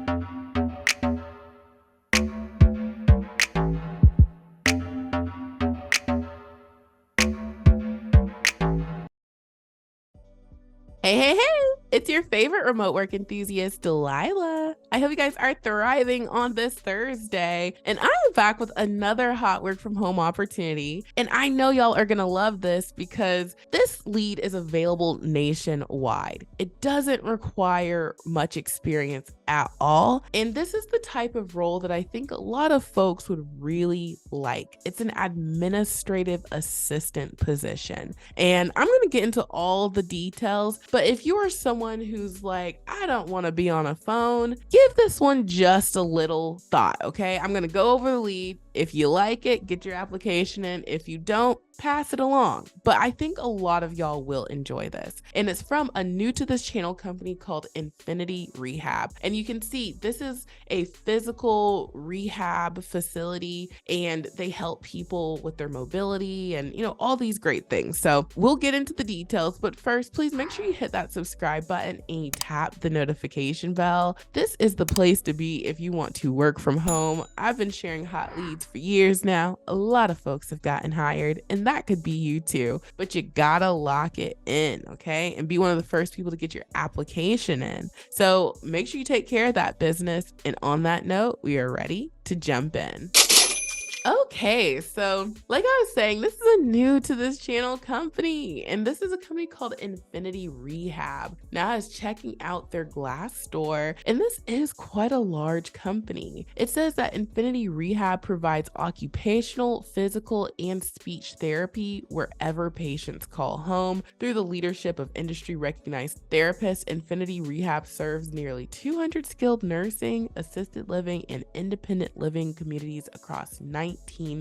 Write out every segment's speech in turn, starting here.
Hey, hey, hey! It's your favorite remote work enthusiast, Delilah. I hope you guys are thriving on this Thursday. And I'm back with another hot work from home opportunity. And I know y'all are gonna love this because this lead is available nationwide. It doesn't require much experience at all. And this is the type of role that I think a lot of folks would really like. It's an administrative assistant position. And I'm gonna get into all the details, but if you are someone who's like, I don't want to be on a phone, give this one just a little thought, okay? I'm going to go over the lead. If you like it, get your application in. If you don't, pass it along. But I think a lot of y'all will enjoy this. And it's from a new to this channel company called Infinity Rehab. And you can see this is a physical rehab facility and they help people with their mobility and, all these great things. So we'll get into the details, but first, please make sure you hit that subscribe button and you tap the notification bell. This is the place to be if you want to work from home. I've been sharing hot leads for years now. A lot of folks have gotten hired, and that could be you too, but you gotta lock it in, okay? And be one of the first people to get your application in. So make sure you take care of that business. And on that note, we are ready to jump in. Okay, so like I was saying, this is a new to this channel company, and this is a company called Infinity Rehab. Now I was checking out their Glassdoor, and this is quite a large company. It says that Infinity Rehab provides occupational, physical, and speech therapy wherever patients call home. Through the leadership of industry recognized therapists, Infinity Rehab serves nearly 200 skilled nursing, assisted living, and independent living communities across 19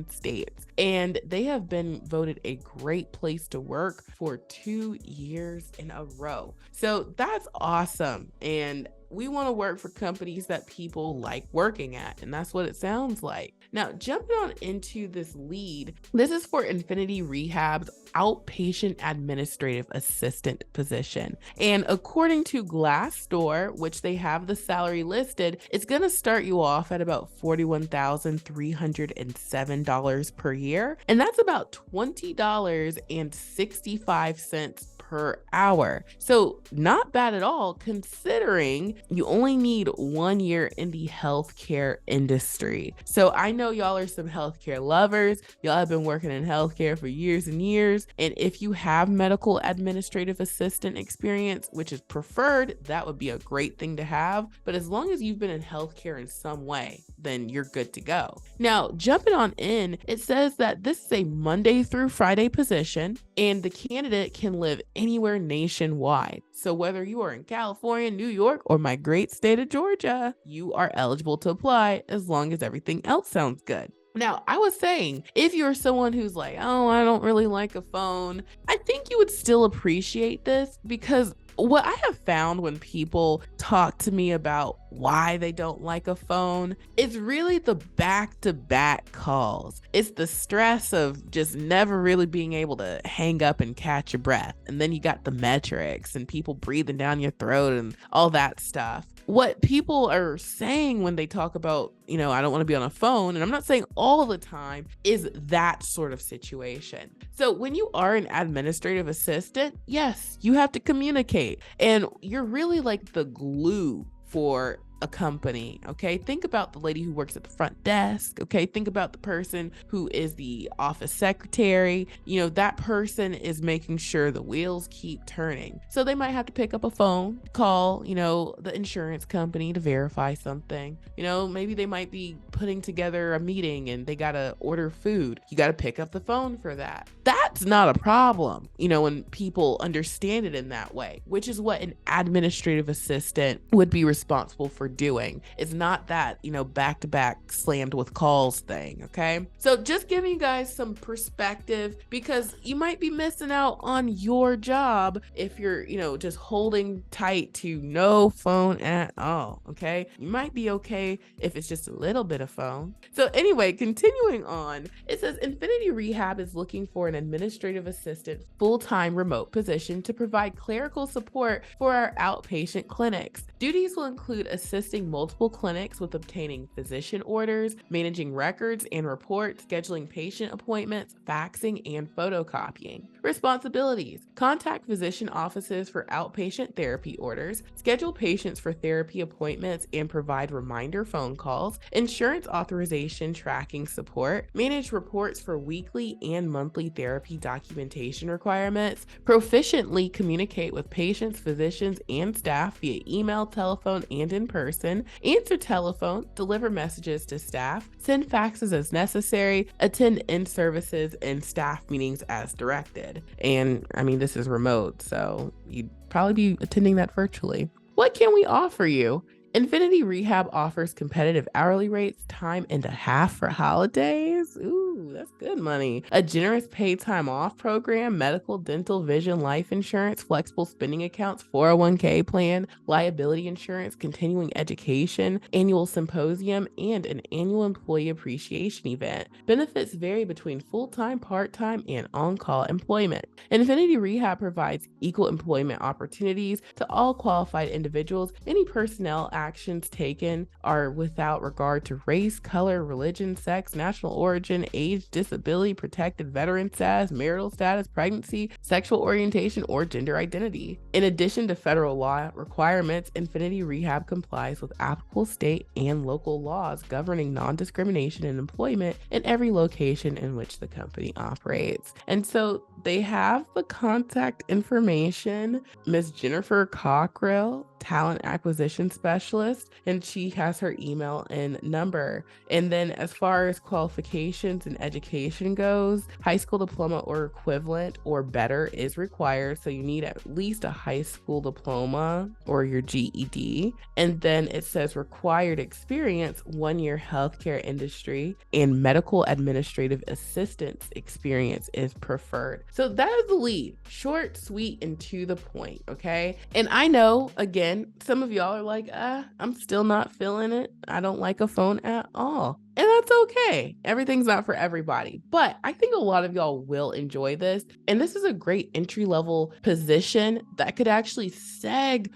states, and they have been voted a great place to work for 2 years in a row. So that's awesome. And we want to work for companies that people like working at, and that's what it sounds like. Now, jumping on into this lead, this is for Infinity Rehab's outpatient administrative assistant position. And according to Glassdoor, which they have the salary listed, it's going to start you off at about $41,307 per year. And that's about $20.65 per hour. So not bad at all, considering you only need 1 year in the healthcare industry. So I know y'all are some healthcare lovers. Y'all have been working in healthcare for years and years. And if you have medical administrative assistant experience, which is preferred, that would be a great thing to have. But as long as you've been in healthcare in some way, then you're good to go. Now, jumping on in, it says that this is a Monday through Friday position, and the candidate can live anywhere nationwide. So whether you are in California, New York, or my great state of Georgia, you are eligible to apply as long as everything else sounds good. Now, I was saying, if you're someone who's like, oh, I don't really like a phone, I think you would still appreciate this, because what I have found when people talk to me about why they don't like a phone, it's really the back-to-back calls. It's the stress of just never really being able to hang up and catch your breath. And then you got the metrics and people breathing down your throat and all that stuff. What people are saying when they talk about, I don't want to be on a phone, and I'm not saying all the time, is that sort of situation. So when you are an administrative assistant, yes, you have to communicate, and you're really like the glue for a company, okay? Think about the lady who works at the front desk, okay? Think about the person who is the office secretary. That person is making sure the wheels keep turning. So they might have to pick up a phone, call, the insurance company to verify something. Maybe they might be putting together a meeting and they gotta order food. You gotta pick up the phone for that. That's not a problem, when people understand it in that way, which is what an administrative assistant would be responsible for doing. It's not that, back to back slammed with calls thing. Okay. So just giving you guys some perspective, because you might be missing out on your job if you're, just holding tight to no phone at all. Okay. You might be okay if it's just a little bit of phone. So anyway, continuing on, it says Infinity Rehab is looking for an administrative assistant full-time remote position to provide clerical support for our outpatient clinics. Duties will include assisting assisting multiple clinics with obtaining physician orders, managing records and reports, scheduling patient appointments, faxing, and photocopying. Responsibilities: contact physician offices for outpatient therapy orders, schedule patients for therapy appointments, and provide reminder phone calls, insurance authorization tracking support, manage reports for weekly and monthly therapy documentation requirements, proficiently communicate with patients, physicians, and staff via email, telephone, and in person, answer telephone, deliver messages to staff, send faxes as necessary, attend in-services and staff meetings as directed. And I mean, this is remote, so you'd probably be attending that virtually. What can we offer you? Infinity Rehab offers competitive hourly rates, time and a half for holidays. Ooh, that's good money. A generous paid time off program, medical, dental, vision, life insurance, flexible spending accounts, 401k plan, liability insurance, continuing education, annual symposium, and an annual employee appreciation event. Benefits vary between full-time, part-time, and on-call employment. Infinity Rehab provides equal employment opportunities to all qualified individuals. Any personnel actions taken are without regard to race, color, religion, sex, national origin, age, disability, protected veteran status, marital status, pregnancy, sexual orientation, or gender identity. In addition to federal law requirements, Infinity Rehab complies with applicable state and local laws governing non-discrimination in employment in every location in which the company operates. And so they have the contact information. Ms. Jennifer Cockrell, talent acquisition specialist, and she has her email and number. And then as far as qualifications and education goes, high school diploma or equivalent or better is required. So you need at least a high school diploma or your GED. And then it says required experience, 1 year healthcare industry and medical administrative assistance experience is preferred. So that is the lead. Short, sweet, and to the point, okay? And I know, again, some of y'all are like, I'm still not feeling it. I don't like a phone at all. And that's okay. Everything's not for everybody. But I think a lot of y'all will enjoy this. And this is a great entry-level position that could actually segue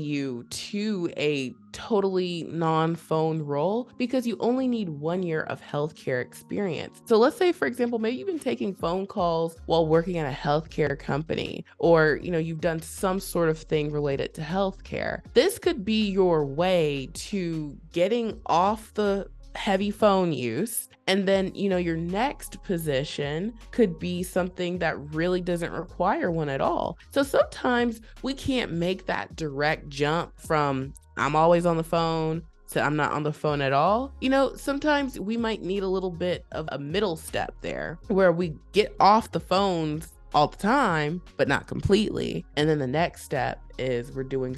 you to a totally non-phone role because you only need 1 year of healthcare experience. So let's say, for example, maybe you've been taking phone calls while working at a healthcare company, or you've done some sort of thing related to healthcare. This could be your way to getting off the heavy phone use. And then, your next position could be something that really doesn't require one at all. So sometimes we can't make that direct jump from I'm always on the phone to I'm not on the phone at all. Sometimes we might need a little bit of a middle step there where we get off the phones all the time, but not completely. And then the next step is we're doing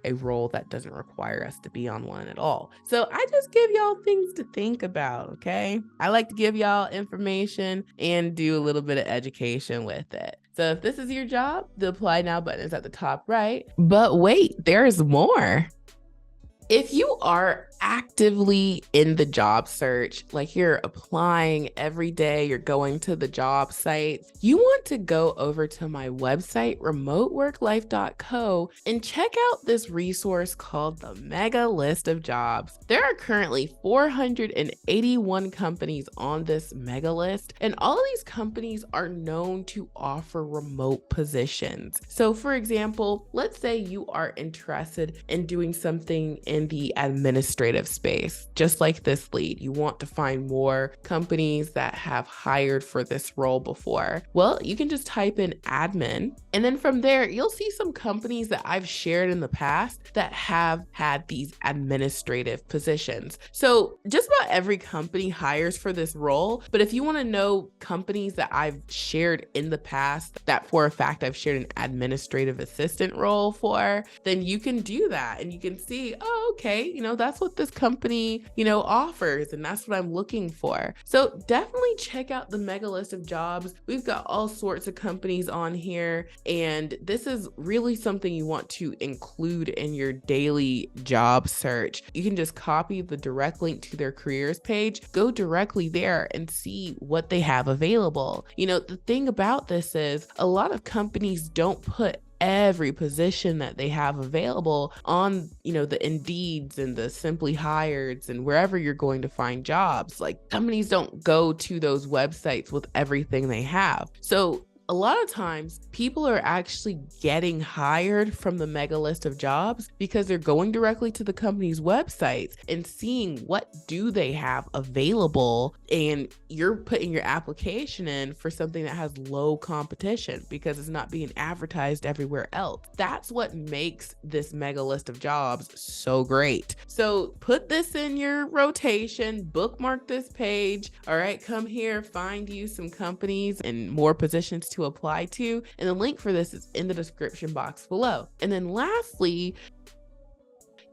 a role that doesn't require us to be on one at all. So I just give y'all things to think about, okay? I like to give y'all information and do a little bit of education with it. So if this is your job, the apply now button is at the top right. But wait, there's more. If you are actively in the job search, like you're applying every day, you're going to the job sites, you want to go over to my website, remoteworklife.co, and check out this resource called the Mega List of Jobs. There are currently 481 companies on this mega list, and all of these companies are known to offer remote positions. So for example, let's say you are interested in doing something in the administrative space, just like this lead. You want to find more companies that have hired for this role before. Well, you can just type in admin, and then from there, you'll see some companies that I've shared in the past that have had these administrative positions. So just about every company hires for this role, but if you want to know companies that I've shared in the past that for a fact I've shared an administrative assistant role for, then you can do that and you can see, oh, okay, that's what this company, offers, and that's what I'm looking for. So definitely check out the mega list of jobs. We've got all sorts of companies on here, and this is really something you want to include in your daily job search. You can just copy the direct link to their careers page, go directly there and see what they have available. The thing about this is a lot of companies don't put every position that they have available on, the Indeeds and the Simply Hireds and wherever you're going to find jobs. Like, companies don't go to those websites with everything they have. So a lot of times people are actually getting hired from the mega list of jobs because they're going directly to the company's websites and seeing what do they have available, and you're putting your application in for something that has low competition because it's not being advertised everywhere else. That's what makes this mega list of jobs so great. So put this in your rotation, bookmark this page. All right, come here, find you some companies and more positions to apply to, and the link for this is in the description box below. And then lastly,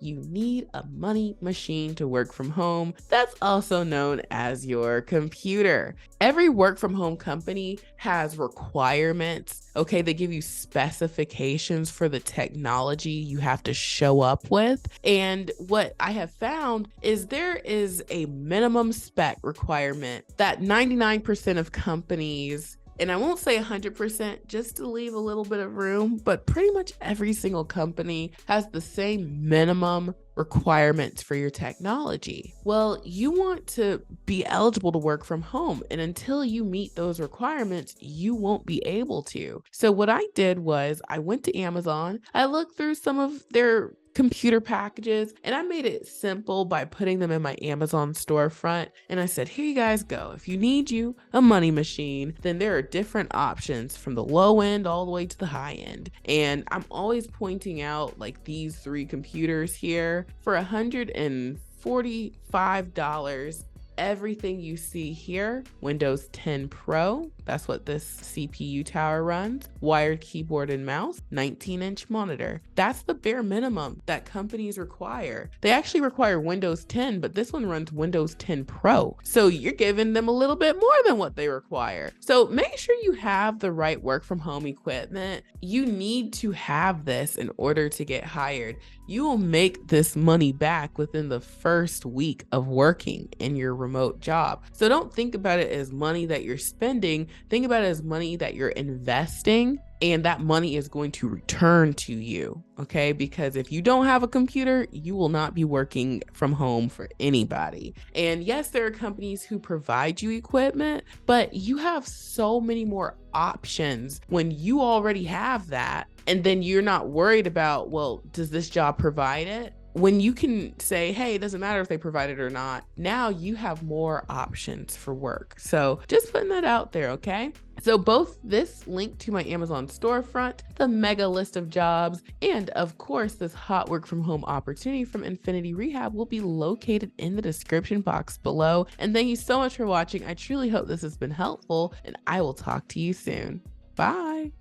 you need a money machine to work from home. That's also known as your computer. Every work from home company has requirements. Okay, they give you specifications for the technology you have to show up with. And what I have found is there is a minimum spec requirement that 99% of companies, and I won't say 100% just to leave a little bit of room, but pretty much every single company has the same minimum requirements for your technology. Well, you want to be eligible to work from home, and until you meet those requirements, you won't be able to. So what I did was I went to Amazon, I looked through some of their computer packages, and I made it simple by putting them in my Amazon storefront. And I said, here you guys go. If you need you a money machine, then there are different options from the low end all the way to the high end. And I'm always pointing out like these 3 computers here for $145. Everything you see here, Windows 10 Pro, that's what this CPU tower runs, wired keyboard and mouse, 19-inch monitor. That's the bare minimum that companies require. They actually require Windows 10, but this one runs Windows 10 Pro. So you're giving them a little bit more than what they require. So make sure you have the right work from home equipment. You need to have this in order to get hired. You will make this money back within the first week of working in your remote job. So don't think about it as money that you're spending. Think about it as money that you're investing, and that money is going to return to you, okay? Because if you don't have a computer, you will not be working from home for anybody. And yes, there are companies who provide you equipment, but you have so many more options when you already have that. And then you're not worried about, well, does this job provide it? When you can say, hey, it doesn't matter if they provide it or not, now you have more options for work. So just putting that out there, okay? So both this link to my Amazon storefront, the mega list of jobs, and of course, this hot work from home opportunity from Infinity Rehab will be located in the description box below. And thank you so much for watching. I truly hope this has been helpful, and I will talk to you soon. Bye.